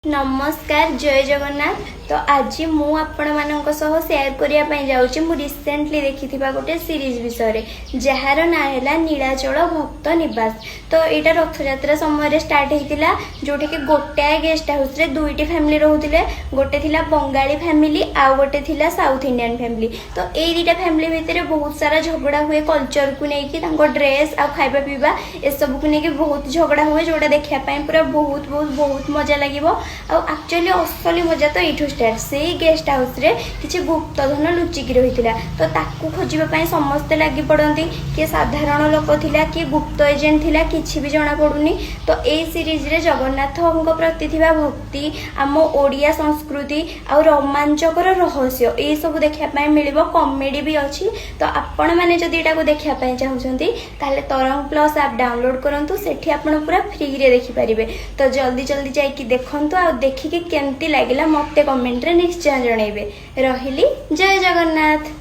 नमस्कार जय जगन्नाथ। तो आज मु आपण मानक सह शेयर करिया पई जाउची मु रिसेंटली देखिथिबा गोटे सीरीज विषय जार ना है नीलाचल भक्त निवास। तो यहाँ रथ यात्रा समय स्टार्ट होता जोटे कि गोटाए गेस्ट हाउस रे दुईटी फैमिली रोते गोटे थिला बंगाली फैमिली आउ गोटे थिला साउथ इंडियन फैमिली। तो ये दुटा फैमिली भितर बहुत सारा झगड़ा हुए कल्चर को लेकिन ड्रेस आ खाଇବା पीवा ए सब को लेकिन बहुत झगड़ा हुए जोटा देखापी पूरा बहुत बहुत बहुत मजा लगे। एक्चुअली असली मजा तो ये स्टार्ट से गेस्ट हाउस रे किसी गुप्त धन लुचिकी रही तो ताकू खोजापी समस्ते लगी पड़ती किए साधारण लोक थिला किए गुप्त एजेंट थिला किसी भी जना पड़ुनी। तो ये सीरीज रे जगन्नाथ प्रति थिबा भक्ति आम ओडिया संस्कृति आ रोमांचकर रहस्य ये सब देखापी मिल कॉमेडी भी अच्छी। तो आपण मैंने जदि यहाँ देखापी चाहते ताले तरंग प्लस आप डाउनलोड करूँ सेठी आपण पूरा फ्री रे देखिपारे। तो जल्दी जल्दी जाइए देखंतु आ देखिके केमती लागिला मते कमेंट रे निश्चय जणेबे। रहिली जय जगन्नाथ।